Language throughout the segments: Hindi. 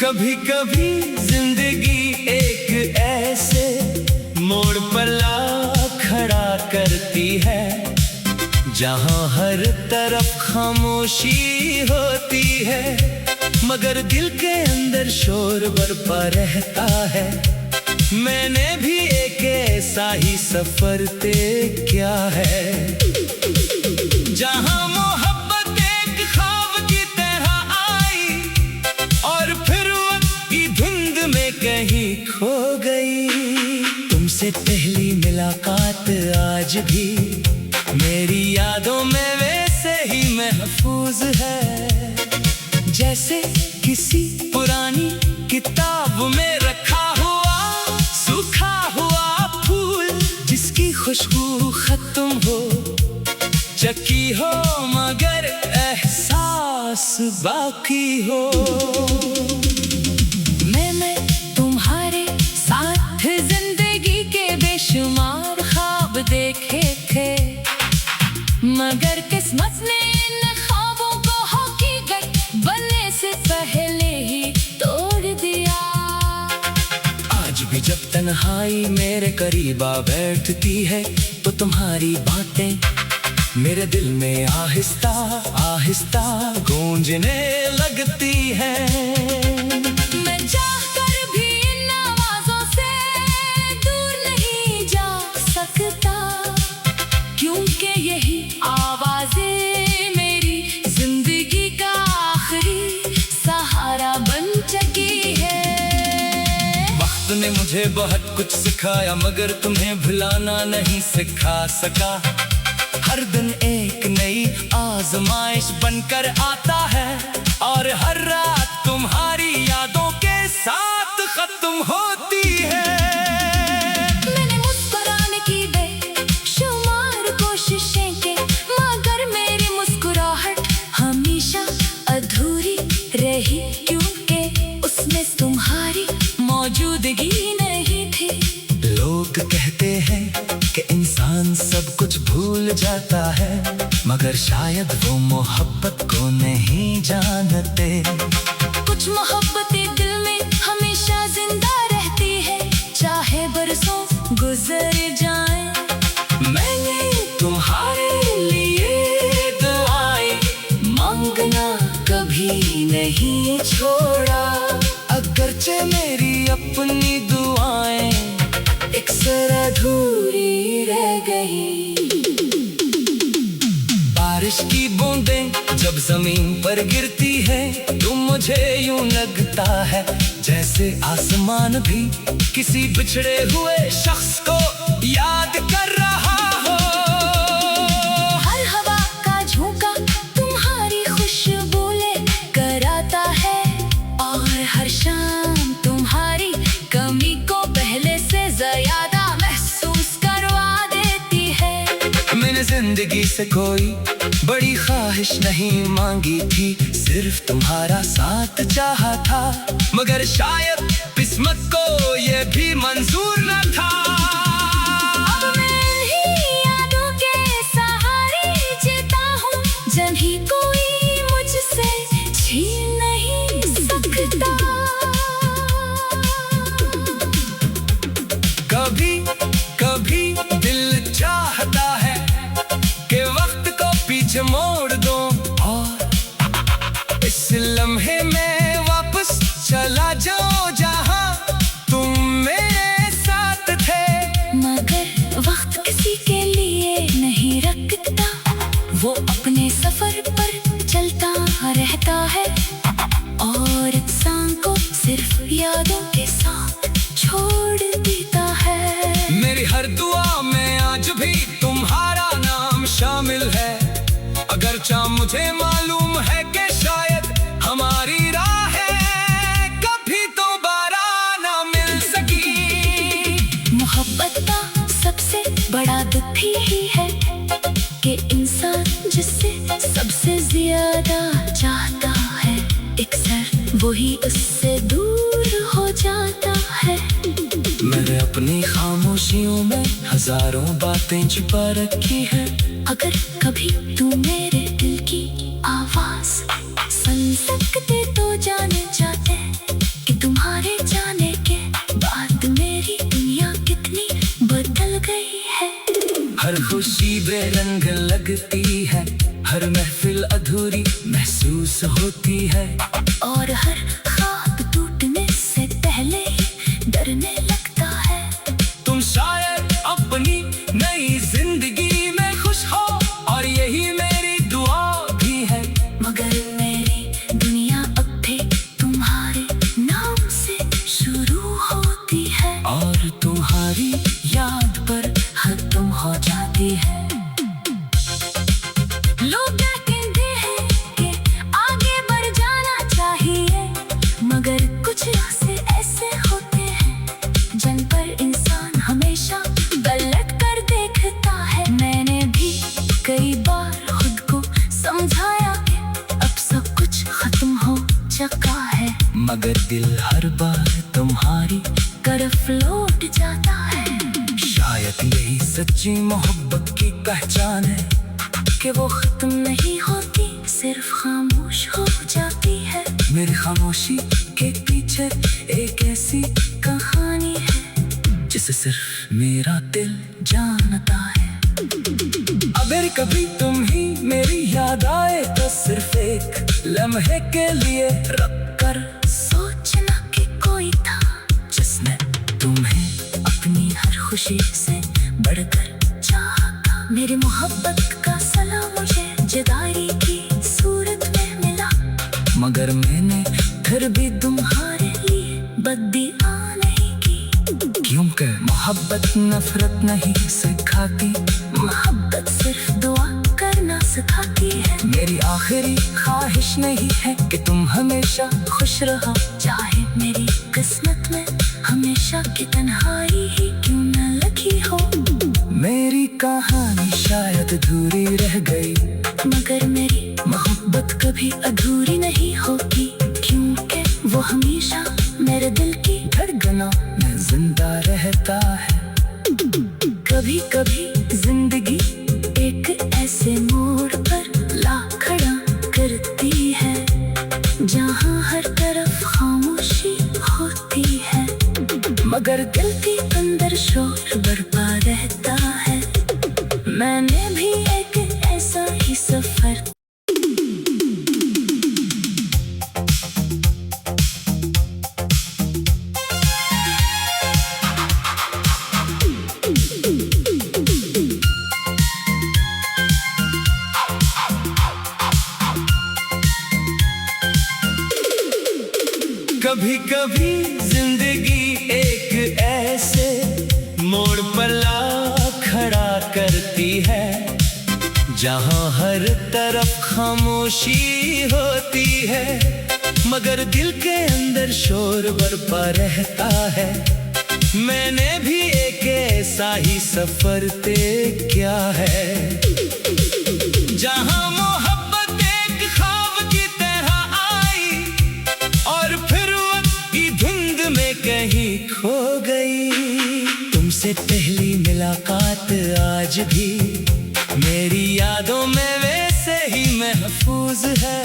कभी कभी जिंदगी एक ऐसे मोड़ पर ला खड़ा करती है जहां हर तरफ खामोशी होती है, मगर दिल के अंदर शोर बरपा रहता है। मैंने भी एक ऐसा ही सफर तय किया है, जहां मोहब्बत एक ख्वाब की तरह आई और फिर वक्त की धुंध में कहीं खो गई। तुमसे पहली मुलाकात आज भी मेरी यादों में वैसे ही महफूज है, जैसे किसी पुरानी किताब में रखा हुआ सूखा हुआ फूल, जिसकी खुशबू खत्म हो चकी हो मगर एहसास बाकी हो। मैं तुम्हारे साथ जिंदगी के बेशुमार ख्वाब देखे थे, मगर किस्मत ने इन ख्वाबों को हकीकत बनने से पहले ही तोड़ दिया। आज भी जब तन्हाई मेरे करीब आ बैठती है तो तुम्हारी बातें मेरे दिल में आहिस्ता आहिस्ता गूंजने लगती है। मैं चाहकर भी इन आवाज़ों से दूर नहीं जा सकता, क्योंकि यही आवाज़ें मेरी जिंदगी का आखिरी सहारा बन चुकी है। वक्त ने मुझे बहुत कुछ सिखाया मगर तुम्हें भुलाना नहीं सिखा सका। हर दिन एक नई आजमाइश बनकर आता है और हर रात तुम्हारी यादों के साथ खत्म होती है। मैंने मुस्कुराने की बेशुमार कोशिशें की, मगर मेरी मुस्कुराहट हमेशा अधूरी रही, क्योंकि उसमें तुम्हारी मौजूदगी नहीं थी। लोग कहते हैं कि इंसान सब कुछ भूल जाता है, मगर शायद वो मोहब्बत को नहीं जानते। कुछ मोहब्बतें दिल में हमेशा जिंदा रहती है, चाहे बरसों गुजर जाएं। मैंने तुम्हारे लिए दुआएं मांगना कभी नहीं छोड़ा, अगरचे मेरी अपनी दुआएं अक्सर अधूरी रह गई। बारिश की बूंदें जब जमीन पर गिरती है तो मुझे यूं लगता है जैसे आसमान भी किसी बिछड़े हुए शख्स को याद कर रहा हो। हर हवा का झोंका तुम्हारी खुशबू लेकर आता है, और हर शाम तुम्हारी कमी को पहले से ज्यादा महसूस करवा देती है। मैंने जिंदगी से कोई बड़ी ख्वाहिश नहीं मांगी थी, सिर्फ तुम्हारा साथ चाहा था, मगर शायद किस्मत को ये भी मंजूर न था। अब मैं इन्हीं यादों के सहारे जीता हूँ, जिन्हें कोई मुझसे छीन नहीं सकता। कभी कभी दिल चाहता है कि वक्त को पीछे मोड़ दो और इस लम्हे में वापस चला जाओ जहां तुम मेरे साथ थे। मगर वक्त किसी के लिए नहीं रखता, वो अपने सफर पर चलता रहता है और इंसान को सिर्फ यादों के साथ छोड़ देता है। मेरी हर दुआ में आज भी तुम्हारा नाम शामिल है, अगरचा मुझे मालूम है कि शायद हमारी राहें कभी दोबारा ना मिल सकी। मोहब्बत का सबसे बड़ा दुख ही है कि इंसान जिससे सबसे ज्यादा चाहता है, अक्सर वही उससे दूर हो जाता है। मैंने अपनी खामोशियों में हजारों बातें छुपा रखी है, अगर कभी तू मेरे दिल की आवाज सुन सकते तो जाने जाते महफिल अधूरी महसूस होती है। और हर ख्वाब टूटने से पहले ही डरने लगता है। तुम शायद अपनी नई जिंदगी में खुश हो और यही मेरी दुआ भी है। मगर मेरी दुनिया अब भी तुम्हारे नाम से शुरू होती है। और तुम्हारी याद पर खत्म हो जाती है। लोग कहते हैं कि आगे बढ़ जाना चाहिए, मगर कुछ रास्ते ऐसे होते हैं जिन पर इंसान हमेशा गलत कर देखता है। मैंने भी कई बार खुद को समझाया कि अब सब कुछ खत्म हो चुका है, मगर दिल हर बार तुम्हारी तरफ लौट जाता है। शायद यही सच्ची मोहब्बत की पहचान है कि वो खत्म नहीं होती, सिर्फ खामोश हो जाती है। मेरी खामोशी के पीछे एक ऐसी कहानी है जिसे सिर्फ मेरा दिल जानता है। अगर कभी तुम ही मेरी याद आए तो सिर्फ एक लम्हे के लिए रख कर सोचना कि कोई था जिसने तुम्हें अपनी हर खुशी से बढ़कर चाहा। मेरी मोहब्बत का सलाम मुझे जुदाई की सूरत में मिला, मगर मैंने फिर भी तुम्हारे लिए बददुआ नहीं की। क्योंकि मोहब्बत नफरत नहीं सिखाती, मोहब्बत सिर्फ दुआ करना सिखाती है। मेरी आखिरी ख्वाहिश नहीं है कि तुम हमेशा खुश रहो, चाहे मेरी किस्मत में हमेशा की तन्हाई ही क्यों न लिखी हो। मेरी कहानी शायद अधूरी रह गई, मगर मेरी मोहब्बत कभी अधूरी नहीं होगी, क्योंकि वो हमेशा मेरे दिल की धड़कनों में जिंदा रहता है। कभी कभी जिंदगी एक ऐसे मोड़ पर ला खड़ा करती है जहाँ हर तरफ खामोशी होती है, मगर दिल के अंदर शोर बरपा रहता है। मैंने भी एक ऐसा ही सफर कभी कभी जिंदगी एक ऐसे मोड़ पर ला खड़ा करती है जहाँ हर तरफ खामोशी होती है, मगर दिल के अंदर शोर बरपा रहता है। मैंने भी एक ऐसा ही सफर तय किया है जहाँ मोहब्बत एक ख्वाब की तरह आई और फिर वक्त की धुंध में कहीं खो गई। तुमसे पहली मुलाकात आज भी मेरी यादों में वैसे ही महफूज है,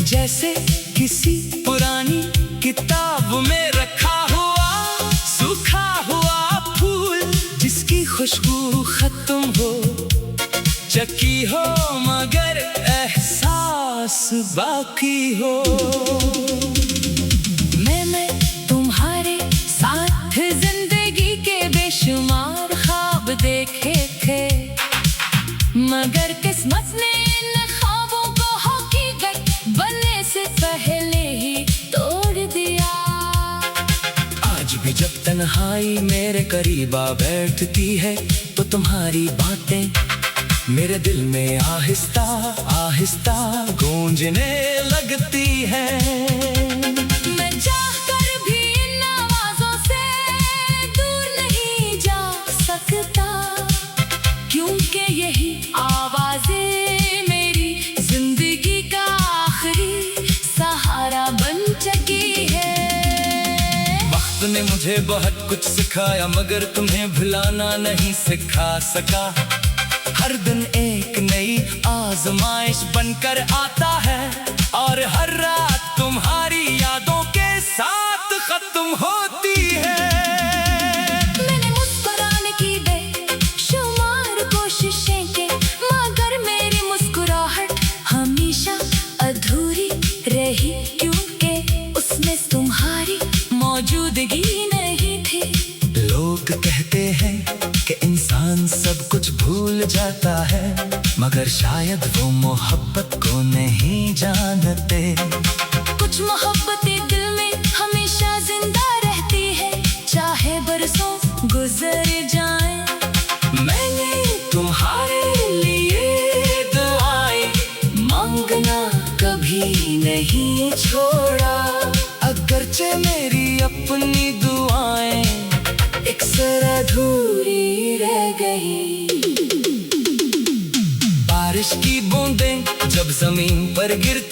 जैसे किसी पुरानी किताब में रखा हुआ सूखा हुआ फूल, जिसकी खुशबू खत्म हो चुकी हो मगर एहसास बाकी हो। मैं तुम्हारे साथ जिंदगी के बेशुमार ख्वाब देखे थे, मगर किस्मत ने इन ख्वाबों को हकीकत बनने से पहले ही तोड़ दिया। आज भी जब तन्हाई मेरे करीब आ बैठती है तो तुम्हारी बातें मेरे दिल में आहिस्ता आहिस्ता गूंजने लगती है। मैं चाहकर भी इन आवाज़ों से दूर नहीं जा सकता, क्योंकि यही आवाज़ें मेरी जिंदगी का आखिरी सहारा बन चुकी है। वक्त ने मुझे बहुत कुछ सिखाया मगर तुम्हें भुलाना नहीं सिखा सका। हर दिन एक नई आजमाइश बनकर आता है और हर रात तुम्हारी यादों के साथ खत्म होती है। मैंने मुस्कुराने की बेशुमार कोशिशें की, मगर मेरी मुस्कुराहट ही क्योंकि उसमें तुम्हारी मौजूदगी नहीं थी। लोग कहते हैं कि इंसान सब कुछ भूल जाता है, मगर शायद वो मोहब्बत को नहीं जानते। कुछ मोहब्बतें दिल में हमेशा जिंदा रहती है, चाहे बरसों गुजर जाएं। मैंने तुम्हारे लिए दुआएं मांगना कभी नहीं छोड़ा, अगरचे मेरी अपनी दुआएं एक सर अधूरी रह गई। बारिश की बूंदें जब जमीन पर गिरती